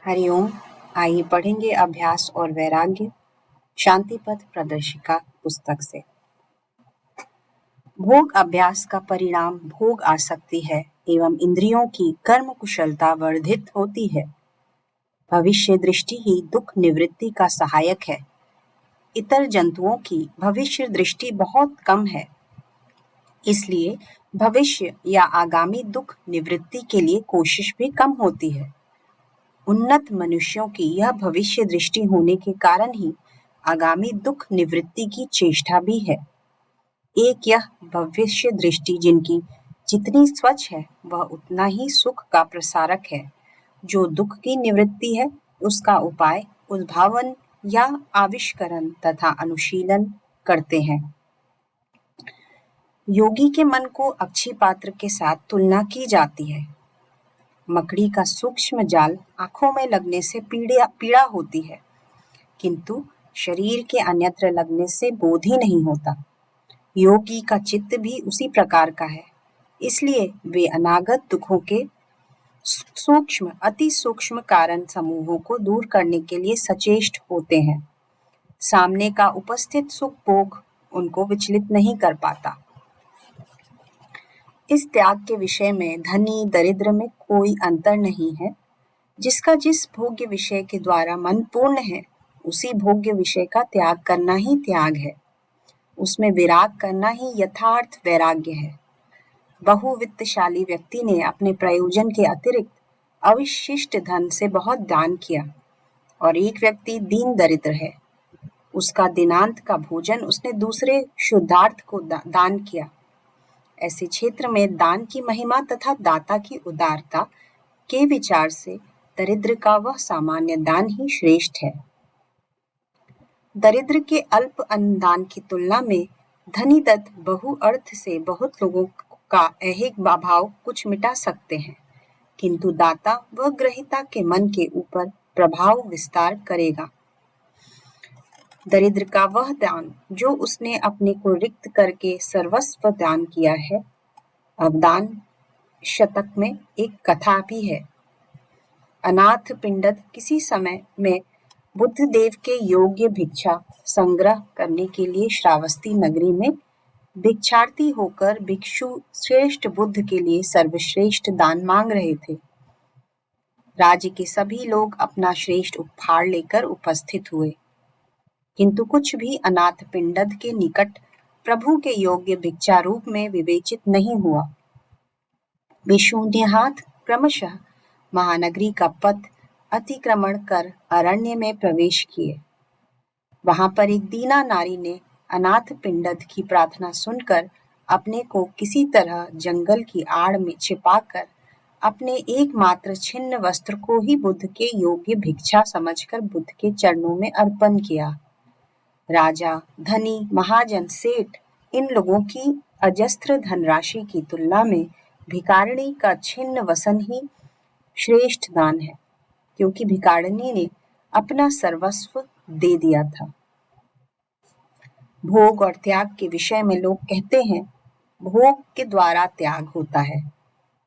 हरिओम। आइए पढ़ेंगे अभ्यास और वैराग्य शांति पथ प्रदर्शिका पुस्तक से। भोग अभ्यास का परिणाम भोग आसक्ति है एवं इंद्रियों की कर्म कुशलता वर्धित होती है। भविष्य दृष्टि ही दुख निवृत्ति का सहायक है। इतर जंतुओं की भविष्य दृष्टि बहुत कम है, इसलिए भविष्य या आगामी दुख निवृत्ति के लिए कोशिश भी कम होती है। उन्नत मनुष्यों की यह भविष्य दृष्टि होने के कारण ही आगामी दुख निवृत्ति की चेष्टा भी है। एक यह भविष्य दृष्टि जिनकी जितनी स्वच्छ है वह उतना ही सुख का प्रसारक है। जो दुख की निवृत्ति है उसका उपाय उद्भावन या आविष्करण तथा अनुशीलन करते हैं। योगी के मन को अक्षी पात्र के साथ तुलना की जाती है। मकड़ी का सूक्ष्म जाल आंखों में लगने से पीड़ा होती है, किंतु शरीर के अन्यत्र लगने से बोध ही नहीं होता। योगी का चित्त भी उसी प्रकार का है, इसलिए वे अनागत दुखों के सूक्ष्म अति सूक्ष्म कारण समूहों को दूर करने के लिए सचेष्ट होते हैं। सामने का उपस्थित सुख भोग उनको विचलित नहीं कर पाता। इस त्याग के विषय में धनी दरिद्र में कोई अंतर नहीं है। जिसका जिस भोग्य विषय के द्वारा मन पूर्ण है उसी भोग्य विषय का त्याग करना ही त्याग है। उसमें विराग करना ही यथार्थ वैराग्य है। बहुवित्तशाली व्यक्ति ने अपने प्रयोजन के अतिरिक्त अविशिष्ट धन से बहुत दान किया और एक व्यक्ति दीन दरिद्र है। उसका दिनांत का भोजन उसने दूसरे शुद्धार्थ को दान किया। ऐसे क्षेत्र में दान की महिमा तथा दाता की उदारता के विचार से दरिद्र का वह सामान्य दान ही श्रेष्ठ है। दरिद्र के अल्प अन्नदान की तुलना में धनी दत्त बहु अर्थ से बहुत लोगों का ऐहिक भाव कुछ मिटा सकते हैं, किंतु दाता व ग्रहिता के मन के ऊपर प्रभाव विस्तार करेगा। दरिद्र का वह दान जो उसने अपने को रिक्त करके सर्वस्व दान किया है। अवदान शतक में एक कथा भी है। अनाथ पिंडत किसी समय में बुद्ध देव के योग्य भिक्षा संग्रह करने के लिए श्रावस्ती नगरी में भिक्षार्थी होकर भिक्षु श्रेष्ठ बुद्ध के लिए सर्वश्रेष्ठ दान मांग रहे थे। राज्य के सभी लोग अपना श्रेष्ठ उपहार लेकर उपस्थित हुए, किंतु कुछ भी अनाथ पिंडत के निकट प्रभु के योग्य भिक्षा रूप में विवेचित नहीं हुआ। वे शून्य हाथ क्रमशः महानगरी का पथ अतिक्रमण कर अरण्य में प्रवेश किए। वहां पर एक दीना नारी ने अनाथ पिंडत की प्रार्थना सुनकर अपने को किसी तरह जंगल की आड़ में छिपाकर अपने एकमात्र छिन्न वस्त्र को ही बुद्ध के योग्य भिक्षा समझकर बुद्ध के चरणों में अर्पण किया। राजा, धनी, महाजन, सेठ इन लोगों की अजस्त्र धनराशि की तुलना में भिखारिणी का छिन्न वसन ही श्रेष्ठ दान है, क्योंकि भिखारिणी ने अपना सर्वस्व दे दिया था। भोग और त्याग के विषय में लोग कहते हैं भोग के द्वारा त्याग होता है।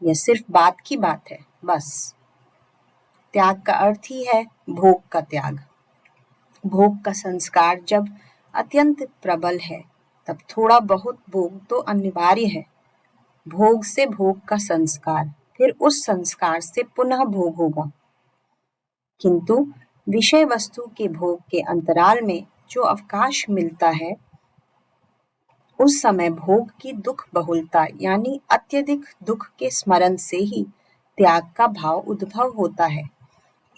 यह सिर्फ बात की बात है, बस। त्याग का अर्थ ही है भोग का त्याग। भोग का संस्कार जब अत्यंत प्रबल है तब थोड़ा बहुत भोग तो अनिवार्य है। भोग से भोग का संस्कार, फिर उस संस्कार से पुनः भोग होगा। किंतु विषय वस्तु के भोग के अंतराल में जो अवकाश मिलता है उस समय भोग की दुख बहुलता यानी अत्यधिक दुख के स्मरण से ही त्याग का भाव उद्भव होता है,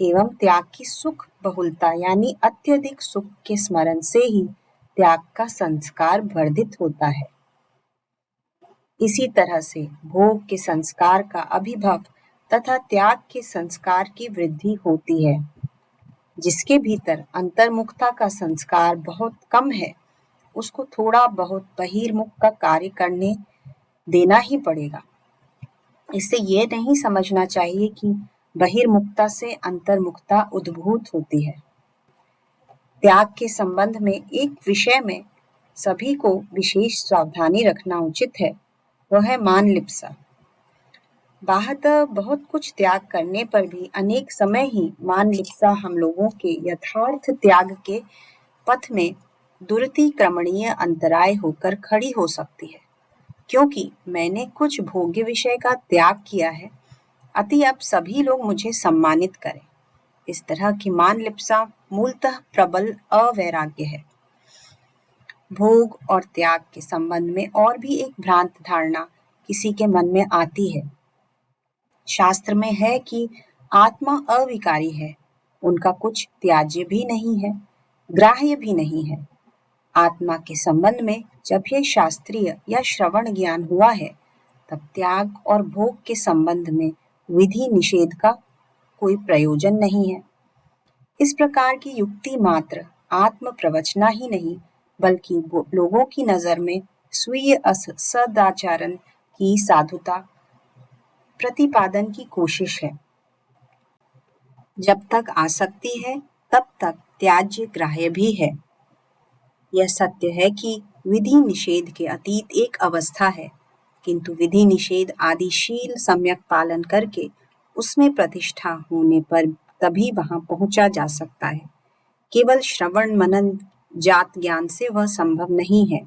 एवं त्याग की सुख बहुलता यानी अत्यधिक सुख के स्मरण से ही त्याग का संस्कार वर्धित होता है। इसी तरह से भोग के संस्कार का अभिभव तथा त्याग के संस्कार की वृद्धि होती है। जिसके भीतर अंतर्मुखता का संस्कार बहुत कम है उसको थोड़ा बहुत बहिर्मुख का कार्य करने देना ही पड़ेगा। इससे ये नहीं समझना चाहिए कि बहिर्मुखता से अंतर्मुखता उद्भूत होती है। त्याग के संबंध में एक विषय में सभी को विशेष सावधानी रखना उचित है, वह है मान लिप्सा। बाहर बहुत कुछ त्याग करने पर भी अनेक समय ही मानलिप्सा हम लोगों के यथार्थ त्याग के पथ में दुरतिक्रमणीय अंतराय होकर खड़ी हो सकती है। क्योंकि मैंने कुछ भोग्य विषय का त्याग किया है, अतः अब सभी लोग मुझे सम्मानित करें। इस तरह की मानलिप्सा मूलतः प्रबल अवैराग्य है। भोग और त्याग के संबंध में और भी एक भ्रांत धारणा किसी के मन में आती है। शास्त्र में है कि आत्मा अविकारी है, उनका कुछ त्याज्य भी नहीं है, ग्राह्य भी नहीं है। आत्मा के संबंध में जब यह शास्त्रीय या श्रवण ज्ञान हुआ है, तब त्याग और भोग के संबंध में विधि निषेध का कोई प्रयोजन नहीं है। इस प्रकार की युक्ति मात्र आत्म प्रवचना ही नहीं, बल्कि लोगों की नजर में स्वीय सदाचरण की साधुता प्रतिपादन की कोशिश है। जब तक आसक्ति है, तब तक त्याज्य ग्राह्य भी है। यह सत्य है कि विधि निषेध के अतीत एक अवस्था है, किंतु विधि निषेध आदि शील सम्यक पालन करके उसमें प्रतिष्ठा होने पर तभी वहां पहुंचा जा सकता है। केवल श्रवण मनन जात ज्ञान से वह संभव नहीं है।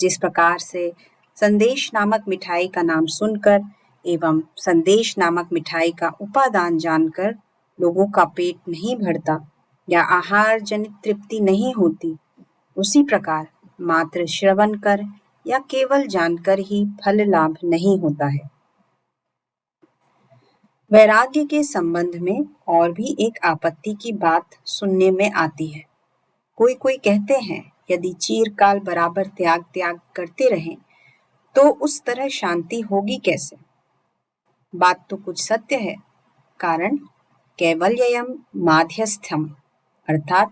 जिस प्रकार से संदेश नामक मिठाई का नाम सुनकर एवं संदेश नामक मिठाई का उपादान जानकर लोगों का पेट नहीं भरता या आहार जनित तृप्ति नहीं होती, उसी प्रकार मात्र श्रवण कर या केवल जानकर ही फल लाभ नहीं होता है। वैराग्य के संबंध में और भी एक आपत्ति की बात सुनने में आती है। कोई कहते हैं, यदि चीरकाल बराबर त्याग करते रहें तो उस तरह शांति होगी कैसे? बात तो कुछ सत्य है, कारण कैवल्यम माध्यस्थ्यम अर्थात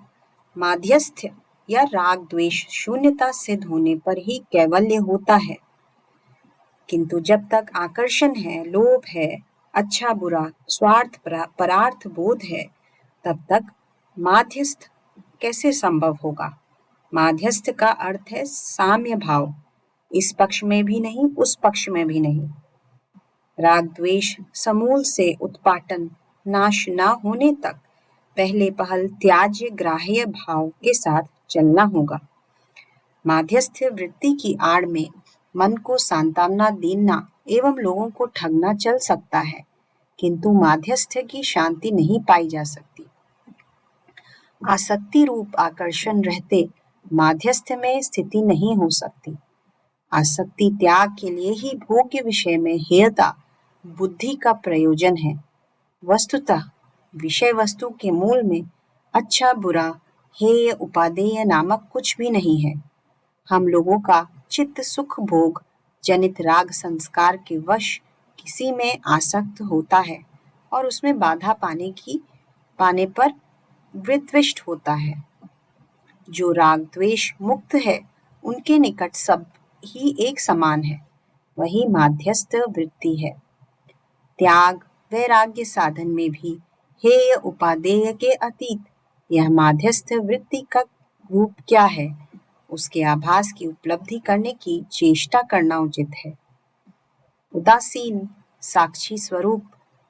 माध्यस्थ्य या राग द्वेष शून्यता सिद्ध होने पर ही कैवल्य होता है। किंतु जब तक आकर्षण है, लोभ है, अच्छा बुरा स्वार्थ परार्थ बोध है, तब तक माध्यस्थ कैसे संभव होगा? माध्यस्थ का अर्थ है साम्य भाव, इस पक्ष में भी नहीं, उस पक्ष में भी नहीं। राग द्वेष समूल से उत्पाटन नाश न होने तक पहले पहल त्याज्य ग्राह्य भाव के साथ चलना होगा। माध्यस्थ वृत्ति की आड़ में मन को सांत्वना देना एवं लोगों को ठगना चल सकता है, किंतु माध्यस्थ की शांति नहीं पाई जा सकती। आसक्ति रूप आकर्षण रहते माध्यस्थ में स्थिति नहीं हो सकती। आसक्ति त्याग के लिए ही भोग्य विषय में हेयता बुद्धि का प्रयोजन है। वस्तुतः विषय वस्तु के मूल में अच्छा बुरा हेय उपादेय नामक कुछ भी नहीं है। हम लोगों का चित्त सुख भोग जनित राग संस्कार के वश किसी में आसक्त होता है और उसमें बाधा पाने पर विद्विष्ट होता है। जो राग द्वेष मुक्त है, उनके निकट सब ही एक समान है, वही माध्यस्थ वृत्ति है। त्याग वैराग्य साधन में भी हेय उपादेय के अतीत यह माध्यस्थ वृत्ति का रूप क्या है, उसके आभास की उपलब्धि करने की चेष्टा करना उचित है। उदासीन साक्षी स्वरूप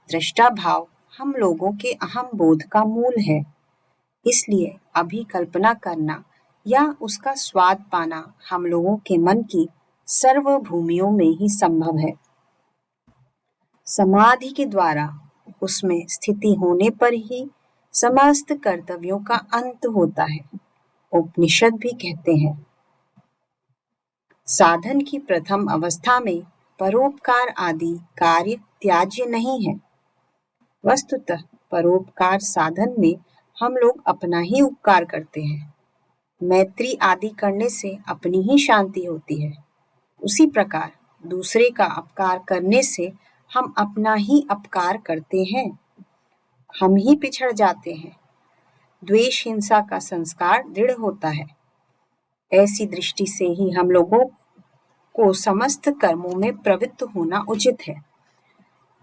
दृष्टा भाव हम लोगों के अहम बोध का मूल है, इसलिए अभी कल्पना करना या उसका स्वाद पाना हम लोगों के मन की सर्व भूमियों में ही संभव है। समाधि के द्वारा उसमें स्थिति होने पर ही समस्त कर्तव्यों का अंत होता है। उपनिषद भी कहते हैं, साधन की प्रथम अवस्था में परोपकार आदि कार्य त्याज्य नहीं है। वस्तुतः परोपकार साधन में हम लोग अपना ही उपकार करते हैं। मैत्री आदि करने से अपनी ही शांति होती है। उसी प्रकार दूसरे का अपकार करने से हम अपना ही अपकार करते हैं, हम ही पिछड़ जाते हैं। द्वेष हिंसा का संस्कार दृढ़ होता है। ऐसी दृष्टि से ही हम लोगों को समस्त कर्मों में प्रवृत्त होना उचित है।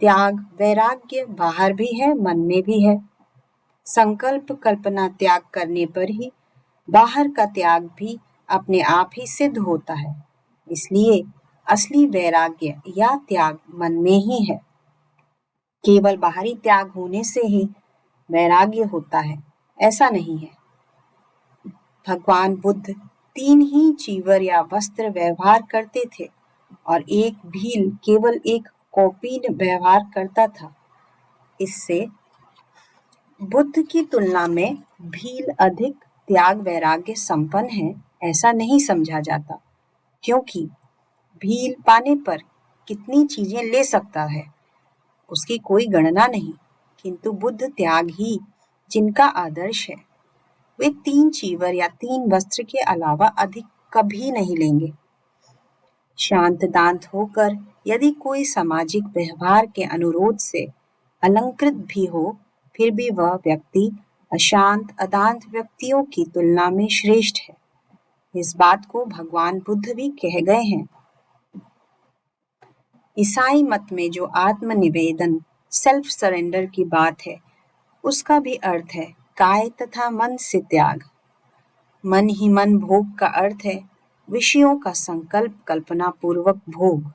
त्याग वैराग्य बाहर भी है, मन में भी है। संकल्प कल्पना त्याग करने पर ही बाहर का त्याग भी अपने आप ही सिद्ध होता है। इसलिए असली वैराग्य या त्याग मन में ही है। केवल बाहरी त्याग होने से ही वैराग्य होता है, ऐसा नहीं है। भगवान बुद्ध 3 ही चीवर या वस्त्र व्यवहार करते थे और एक भील केवल एक कौपीन व्यवहार करता था। इससे बुद्ध की तुलना में भील अधिक त्याग वैराग्य संपन्न है, ऐसा नहीं समझा जाता, क्योंकि भील पाने पर कितनी चीजें ले सकता है, उसकी कोई गणना नहीं, किंतु बुद्ध त्याग ही जिनका आदर्श है, वे 3 चीवर या 3 वस्त्र के अलावा अधिक कभी नहीं लेंगे। शांत दांत होकर यदि कोई सामाजिक व्यवहार के अनुरोध से अलंकृत भी हो, फिर भी वह व्यक्ति अशांत अदांत व्यक्तियों की तुलना में श्रेष्ठ है। इस बात को भगवान बुद्ध भी कह गए हैं। ईसाई मत में जो आत्मनिवेदन सेल्फ सरेंडर की बात है, उसका भी अर्थ है काय तथा मन से त्याग। मन ही मन भोग का अर्थ है विषयों का संकल्प कल्पना पूर्वक भोग।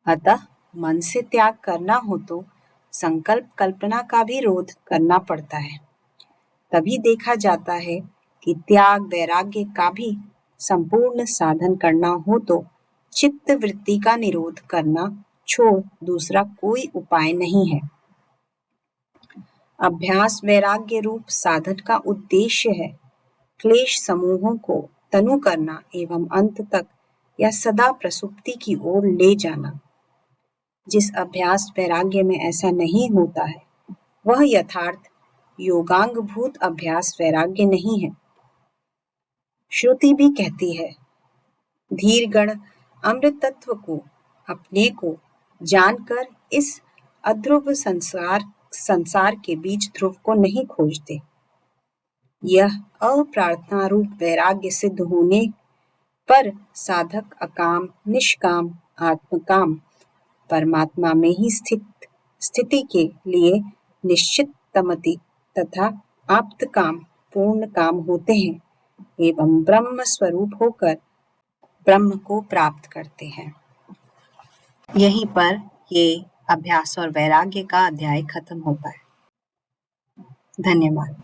अतः मन से त्याग करना हो तो संकल्प कल्पना का भी रोध करना पड़ता है। तभी देखा जाता है कि त्याग वैराग्य का भी संपूर्ण साधन करना हो तो चित्त वृत्ति का निरोध करना छोड़ दूसरा कोई उपाय नहीं है। अभ्यास वैराग्य रूप साधन का उद्देश्य है क्लेश समूहों को तनु करना एवं अंत तक या सदा प्रसुप्ति की ओर ले जाना। जिस अभ्यास वैराग्य में ऐसा नहीं होता है, वह यथार्थ योगांगभूत अभ्यास वैराग्य नहीं है। श्रुति भी कहती है, धीर गण अमृत तत्व को अपने को जानकर इस अध्रुव संसार के बीच ध्रुव को नहीं खोजते। यह अप्रार्थना रूप वैराग्य सिद्ध होने पर साधक अकाम निष्काम आत्मकाम परमात्मा में ही स्थिति के लिए निश्चित तमति तथा आप्त काम पूर्ण काम होते हैं एवं ब्रह्म स्वरूप होकर ब्रह्म को प्राप्त करते हैं। यहीं पर ये अभ्यास और वैराग्य का अध्याय खत्म होता है। धन्यवाद।